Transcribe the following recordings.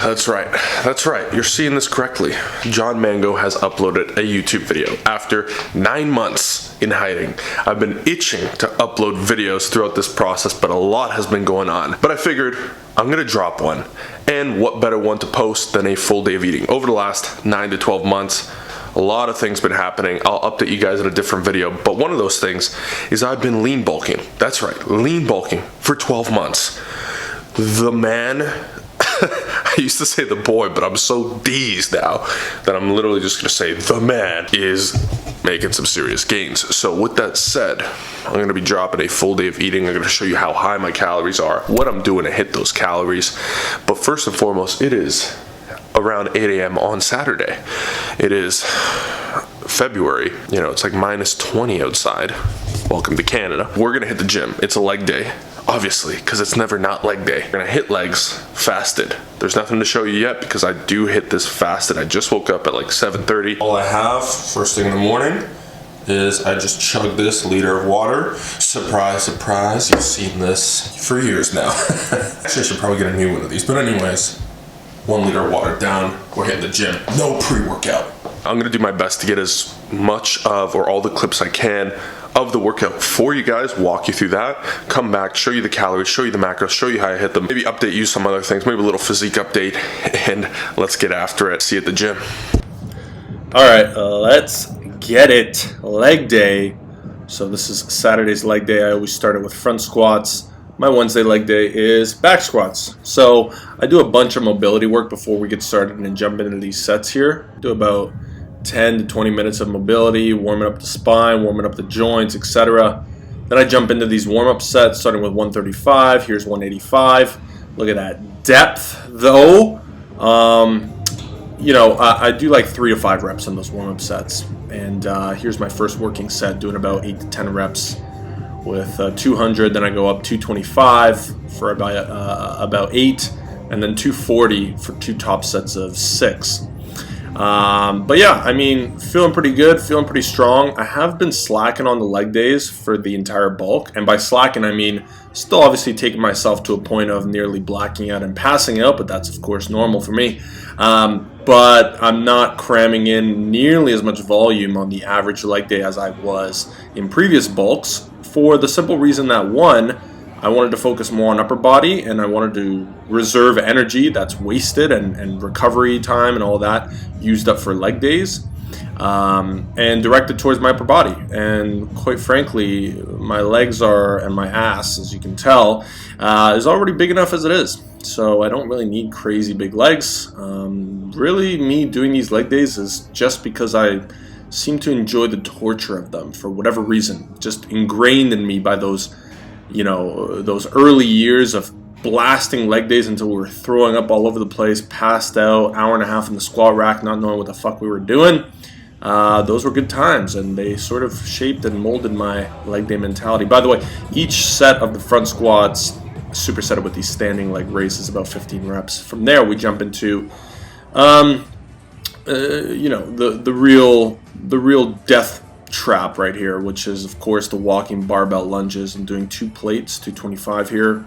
That's right. That's right. You're seeing this correctly. John Mango has uploaded a YouTube video after 9 months in hiding. I've been itching to upload videos throughout this process, but a lot has been going on. But I figured I'm gonna drop one. And what better one to post than a full day of eating? Over the last 9 to 12 months, a lot of things been happening. I'll update you guys in a different video, but one of those things is I've been lean bulking. That's right, lean bulking for 12 months. The man, I used to say the boy, but I'm so dazed now that I'm literally just gonna say the man is making some serious gains. So with that said, I'm gonna be dropping a full day of eating. I'm gonna show you how high my calories are, what I'm doing to hit those calories. But first and foremost, it is around 8 a.m. on Saturday. It is February, you know, it's like -20 outside. Welcome to Canada. We're gonna hit the gym. It's a leg day, obviously, because it's never not leg day. We're gonna hit legs fasted. There's nothing to show you yet because I do hit this fasted. I just woke up at like 7:30. All I have first thing in the morning is I just chugged this liter of water. Surprise, surprise, you've seen this for years now. Actually, I should probably get a new one of these, but anyways, 1 liter of water down, we're hitting the gym. No pre-workout. I'm gonna do my best to get as much of, or all the clips I can, of the workout for you guys, walk you through that, come back, show you the calories, show you the macros, show you how I hit them, maybe update you some other things, maybe a little physique update, and let's get after it. See you at the gym. All right, let's get it. Leg day. So this is Saturday's leg day. I always start it with front squats. My Wednesday leg day is back squats. So I do a bunch of mobility work before we get started and jump into these sets here. Do about 10 to 20 minutes of mobility, warming up the spine, warming up the joints, etc. Then I jump into these warm-up sets, starting with 135. Here's 185. Look at that depth, though. You know, I do like 3 to 5 reps on those warm-up sets. And here's my first working set, doing about 8 to 10 reps with 200. Then I go up 225 for about 8, and then 240 for 2 top sets of 6. But yeah, I mean, feeling pretty good, feeling pretty strong. I have been slacking on the leg days for the entire bulk, and by slacking I mean still obviously taking myself to a point of nearly blacking out and passing out, but that's of course normal for me. But I'm not cramming in nearly as much volume on the average leg day as I was in previous bulks, for the simple reason that, one, I wanted to focus more on upper body, and I wanted to reserve energy that's wasted and recovery time and all that used up for leg days, and direct it towards my upper body. And quite frankly, my legs are, and my ass, as you can tell, is already big enough as it is. So I don't really need crazy big legs. Really, me doing these leg days is just because I seem to enjoy the torture of them for whatever reason, just ingrained in me by those, you know, those early years of blasting leg days until we were throwing up all over the place, passed out, hour and a half in the squat rack, not knowing what the fuck we were doing. Those were good times, and they sort of shaped and molded my leg day mentality. By the way, each set of the front squats, supersetted with these standing leg raises, about 15 reps. From there, we jump into, you know, the real death trap right here, which is of course the walking barbell lunges. I'm doing 2 plates, 225 here.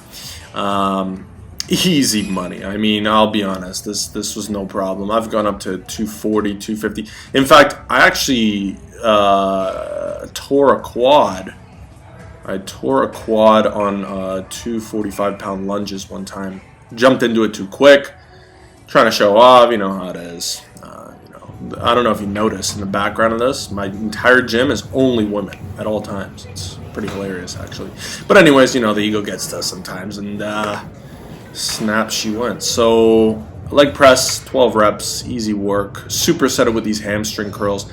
Easy money. I mean, I'll be honest, this was no problem. I've gone up to 240, 250. In fact, I actually tore a quad. I tore a quad on 245-pound lunges one time. Jumped into it too quick, trying to show off. You know how it is. I don't know if you notice in the background of this, my entire gym is only women at all times. It's pretty hilarious, actually. But anyways, you know, the ego gets to us sometimes, and snap she went. So leg press, 12 reps, easy work. Superset it with these hamstring curls.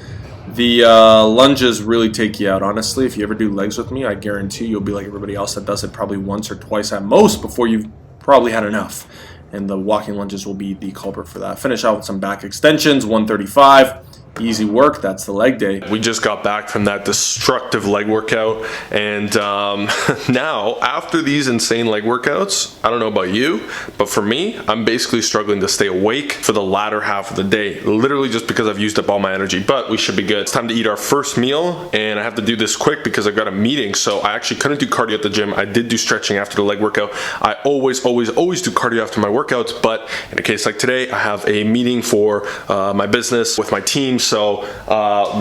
The lunges really take you out, honestly. If you ever do legs with me, I guarantee you'll be like everybody else that does it probably once or twice at most before you've probably had enough. And the walking lunges will be the culprit for that. Finish out with some back extensions, 135. easy work. That's the leg day. We just got back from that destructive leg workout, and now after these insane leg workouts, I don't know about you, but for me, I'm basically struggling to stay awake for the latter half of the day, literally just because I've used up all my energy, but we should be good. It's time to eat our first meal, and I have to do this quick because I've got a meeting, so I actually couldn't do cardio at the gym. I did do stretching after the leg workout. I always do cardio after my workouts, but in a case like today, I have a meeting for my business with my team, so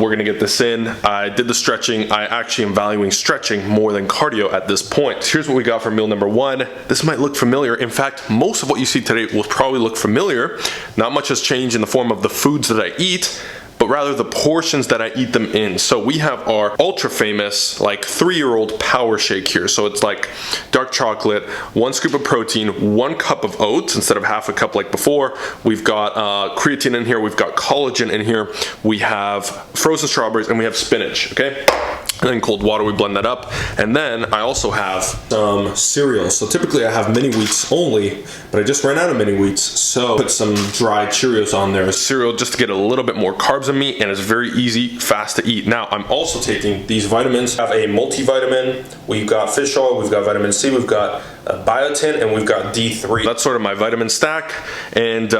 we're gonna get this in. I did the stretching. I actually am valuing stretching more than cardio at this point. Here's what we got for meal number one. This might look familiar. In fact, most of what you see today will probably look familiar. Not much has changed in the form of the foods that I eat, but rather the portions that I eat them in. So we have our ultra famous, like 3-year-old power shake here. So it's like dark chocolate, 1 scoop of protein, 1 cup of oats instead of half a cup like before. We've got creatine in here, we've got collagen in here, we have frozen strawberries, and we have spinach, okay? And then cold water, we blend that up. And then I also have some cereal. So typically I have mini wheats only, but I just ran out of mini wheats. So put some dried Cheerios on there. Cereal just to get a little bit more carbs in me, and it's very easy, fast to eat. Now I'm also taking these vitamins. I have a multivitamin. We've got fish oil, we've got vitamin C, we've got biotin, and we've got D3. That's sort of my vitamin stack, and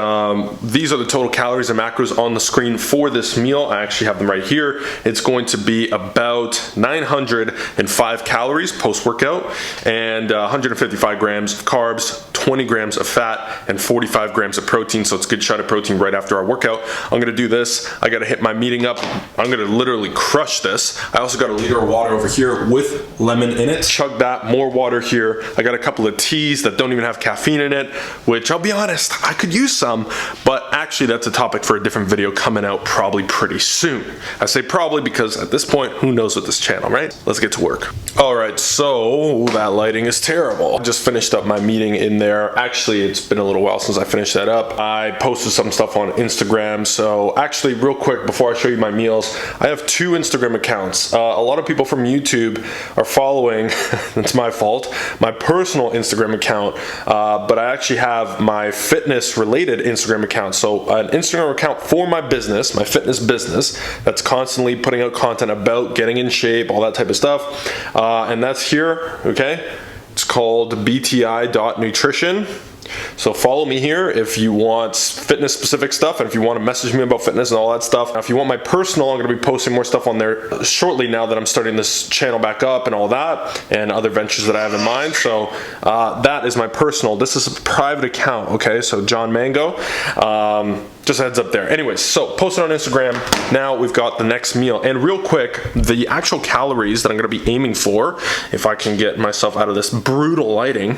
these are the total calories and macros on the screen for this meal. I actually have them right here. It's going to be about 905 calories post-workout, and 155 grams of carbs, 20 grams of fat, and 45 grams of protein, so it's a good shot of protein right after our workout. I'm gonna do this. I gotta hit my meeting up. I'm gonna literally crush this. I also got a liter of water over here with lemon in it. Chug that, more water here. I got a couple of teas that don't even have caffeine in it, which I'll be honest, I could use some, but actually that's a topic for a different video coming out probably pretty soon. I say probably because at this point, who knows with this channel, right? Let's get to work. All right, so that lighting is terrible. I just finished up my meeting in there. Actually, it's been a little while since I finished that up. I posted some stuff on Instagram. So actually, real quick, before I show you my meals, I have 2 Instagram accounts. A lot of people from YouTube are following, it's my fault, my personal Instagram account, but I actually have my fitness related Instagram account. So an Instagram account for my business, my fitness business, that's constantly putting out content about getting in shape, all that type of stuff. And that's here, okay? It's called bti.nutrition. So follow me here if you want fitness specific stuff, and if you want to message me about fitness and all that stuff. Now, if you want my personal, I'm going to be posting more stuff on there shortly now that I'm starting this channel back up and all that, and other ventures that I have in mind. So that is my personal. This is a private account, okay? So John Mango. Just a heads up there. Anyways, so post it on Instagram. Now we've got the next meal. And real quick, the actual calories that I'm gonna be aiming for, if I can get myself out of this brutal lighting.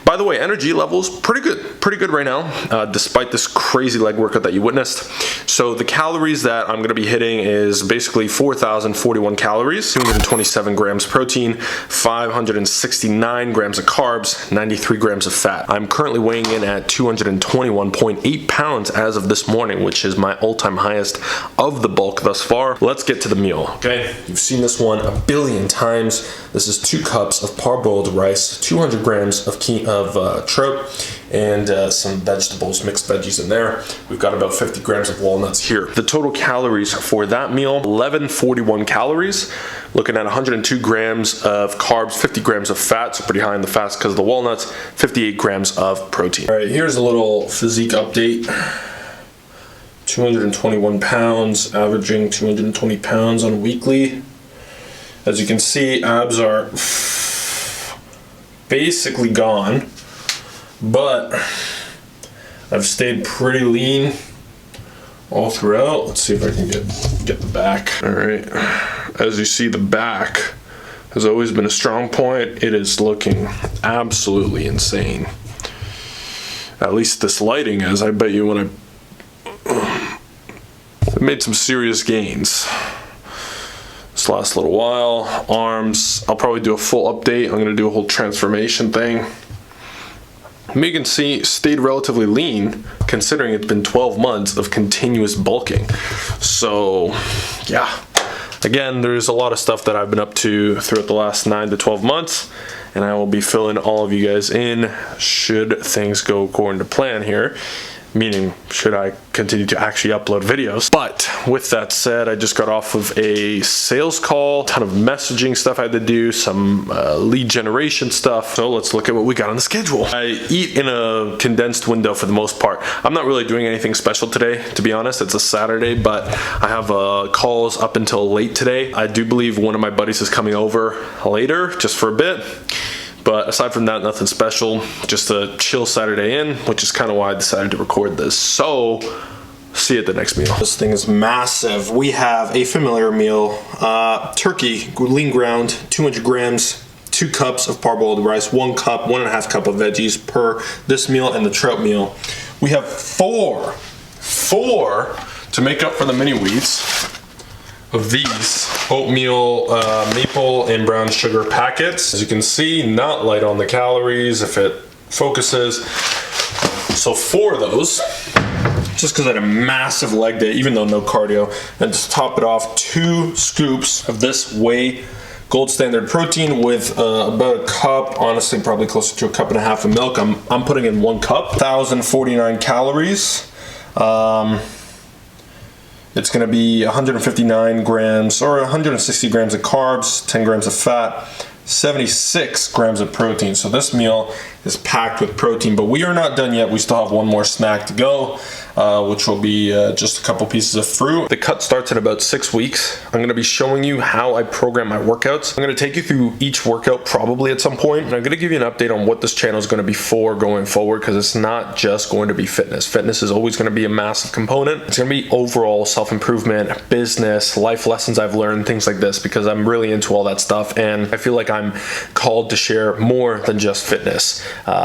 By the way, energy levels, pretty good right now, despite this crazy leg workout that you witnessed. So the calories that I'm gonna be hitting is basically 4,041 calories, 227 grams protein, 569 grams of carbs, 93 grams of fat. I'm currently weighing in at 221.8 pounds as of this morning, which is my all-time highest of the bulk thus far. Let's get to the meal, okay? You've seen this one a billion times. This is 2 cups of parboiled rice, 200 grams of trout, and some vegetables, mixed veggies in there. We've got about 50 grams of walnuts here. The total calories for that meal, 1141 calories. Looking at 102 grams of carbs, 50 grams of fat, so pretty high in the fats because of the walnuts, 58 grams of protein. All right, here's a little physique update. 221 pounds, averaging 220 pounds on a weekly. As you can see, abs are basically gone, but I've stayed pretty lean all throughout. Let's see if I can get the back. All right, as you see, the back has always been a strong point. It is looking absolutely insane. At least this lighting is. I bet you when I made some serious gains this last little while. Arms, I'll probably do a full update. I'm gonna do a whole transformation thing. You can see, stayed relatively lean considering it's been 12 months of continuous bulking. So yeah, again, there's a lot of stuff that I've been up to throughout the last 9 to 12 months, and I will be filling all of you guys in should things go according to plan here. meaning should I continue to actually upload videos. But with that said, I just got off of a sales call, ton of messaging stuff I had to do, some lead generation stuff. So let's look at what we got on the schedule. I eat in a condensed window for the most part. I'm not really doing anything special today, to be honest. It's a Saturday, but I have calls up until late today. I do believe one of my buddies is coming over later, just for a bit. But aside from that, nothing special. Just a chill Saturday in, which is kind of why I decided to record this. So, see you at the next meal. This thing is massive. We have a familiar meal. Turkey, lean ground, 200 grams, 2 cups of parboiled rice, 1 cup, 1.5 cup of veggies per this meal and the trout meal. We have four to make up for the mini wheats of these oatmeal maple and brown sugar packets. As you can see, not light on the calories if it focuses. So 4 of those, just because I had a massive leg day, even though no cardio. And to top it off, 2 scoops of this whey gold standard protein with about a cup, honestly probably closer to a cup and a half of milk. I'm putting in 1 cup, 1,049 calories. It's going to be 159 grams or 160 grams of carbs, 10 grams of fat, 76 grams of protein. So this meal is packed with protein, but we are not done yet. We still have 1 more snack to go, which will be just a couple pieces of fruit. The cut starts in about 6 weeks. I'm going to be showing you how I program my workouts. I'm going to take you through each workout probably at some point, and I'm going to give you an update on what this channel is going to be for going forward, because it's not just going to be fitness. Fitness is always going to be a massive component. It's going to be overall self-improvement, business, life lessons I've learned, things like this, because I'm really into all that stuff, and I feel like I'm called to share more than just fitness.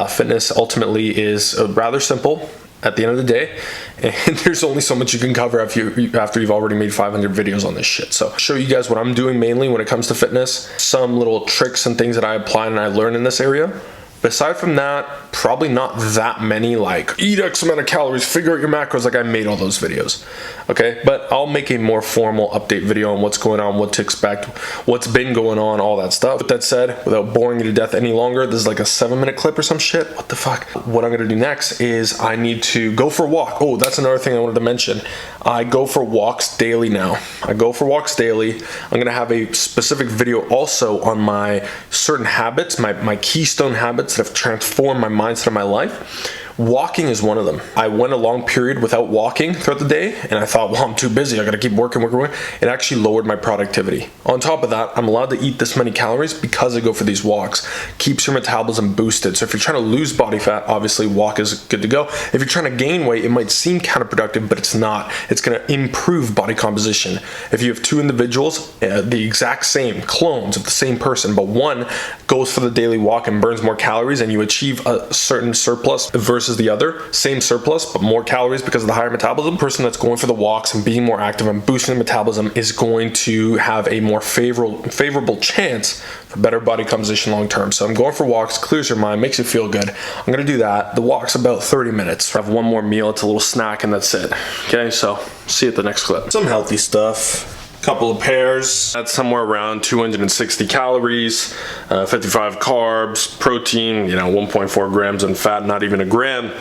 Fitness ultimately is rather simple at the end of the day, and there's only so much you can cover after you've already made 500 videos on this shit. So I'll show you guys what I'm doing mainly when it comes to fitness, some little tricks and things that I apply and I learn in this area. But aside from that, probably not that many like eat X amount of calories, figure out your macros, like I made all those videos, okay? But I'll make a more formal update video on what's going on, what to expect, what's been going on, all that stuff. With that said, without boring you to death any longer, this is like a 7-minute clip or some shit. What the fuck? What I'm gonna do next is I need to go for a walk. Oh, that's another thing I wanted to mention. I go for walks daily now. I go for walks daily. I'm gonna have a specific video also on my certain habits, my keystone habits that have transformed my mindset of my life. Walking is one of them. I went a long period without walking throughout the day, and I thought, well, I'm too busy. I gotta keep working. It actually lowered my productivity. On top of that, I'm allowed to eat this many calories because I go for these walks. Keeps your metabolism boosted. So if you're trying to lose body fat, obviously walk is good to go. If you're trying to gain weight, it might seem counterproductive, but it's not. It's gonna improve body composition. If you have 2 individuals, the exact same, clones of the same person, but one goes for the daily walk and burns more calories, and you achieve a certain surplus versus the other, same surplus but more calories because of the higher metabolism. The person that's going for the walks and being more active and boosting the metabolism is going to have a more favorable chance for better body composition long term. So I'm going for walks, clears your mind, makes you feel good. I'm gonna do that. The walk's about 30 minutes. I have 1 more meal, it's a little snack, and that's it. Okay, so see you at the next clip. Some healthy stuff. Couple of pears, that's somewhere around 260 calories, 55 carbs, protein, 1.4 grams in fat, not even a gram.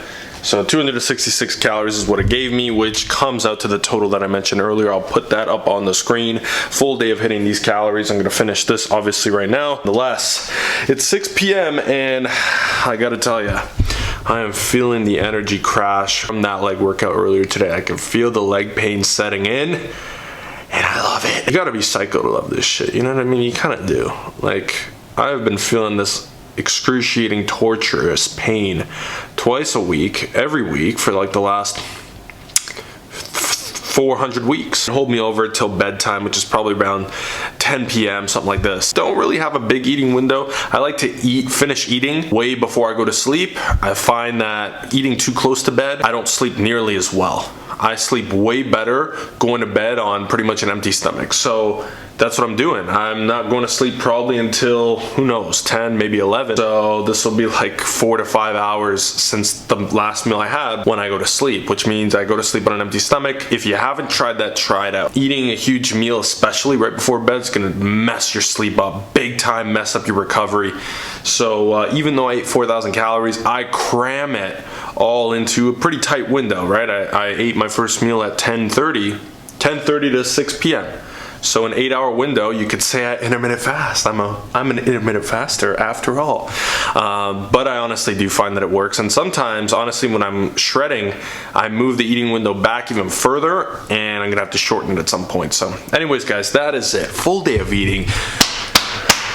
So 266 calories is what it gave me, which comes out to the total that I mentioned earlier. I'll put that up on the screen. Full day of hitting these calories. I'm gonna finish this obviously right now. Nonetheless, it's 6 p.m. and I gotta tell you, I am feeling the energy crash from that leg workout earlier today. I can feel the leg pain setting in. And I love it. You gotta be psycho to love this shit, you know what I mean? You kinda do. Like, I've been feeling this excruciating, torturous pain twice a week, every week for like the last 400 weeks. Hold me over till bedtime, which is probably around 10 p.m., something like this. Don't really have a big eating window. I like to finish eating way before I go to sleep. I find that eating too close to bed, I don't sleep nearly as well. I sleep way better going to bed on pretty much an empty stomach. So that's what I'm doing. I'm not going to sleep probably until, who knows, 10, maybe 11. So this will be like 4 to 5 hours since the last meal I had when I go to sleep, which means I go to sleep on an empty stomach. If you haven't tried that, try it out. Eating a huge meal, especially right before bed, is gonna mess your sleep up, big time mess up your recovery. So even though I ate 4,000 calories, I cram it all into a pretty tight window, right? I ate my first meal at 10:30 to 6 p.m. So an 8-hour window, you could say I intermittent fast. I'm an intermittent faster after all. But I honestly do find that it works. And sometimes, honestly, when I'm shredding, I move the eating window back even further, and I'm gonna have to shorten it at some point. So anyways, guys, that is it. Full day of eating.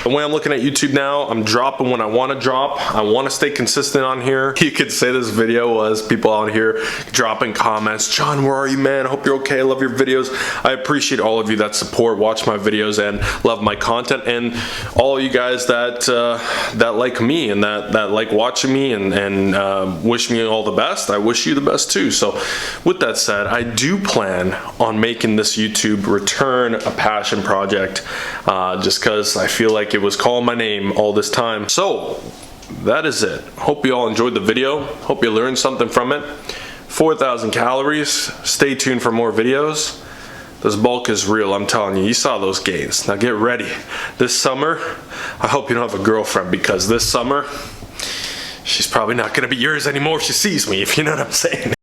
The way I'm looking at YouTube now, I'm dropping when I want to drop. I want to stay consistent on here. You could say this video was people out here dropping comments. John, where are you, man? I hope you're okay. I love your videos. I appreciate all of you that support, watch my videos, and love my content, and all you guys that that like me and that like watching me and wish me all the best. I wish you the best too. So with that said, I do plan on making this YouTube return a passion project, just because I feel like it was calling my name all this time. So that is it. Hope you all enjoyed the video. Hope you learned something from it. 4,000 calories. Stay tuned for more videos. This bulk is real, I'm telling you. You saw those gains. Now get ready. This summer, I hope you don't have a girlfriend, because this summer, she's probably not gonna be yours anymore if she sees me, if you know what I'm saying.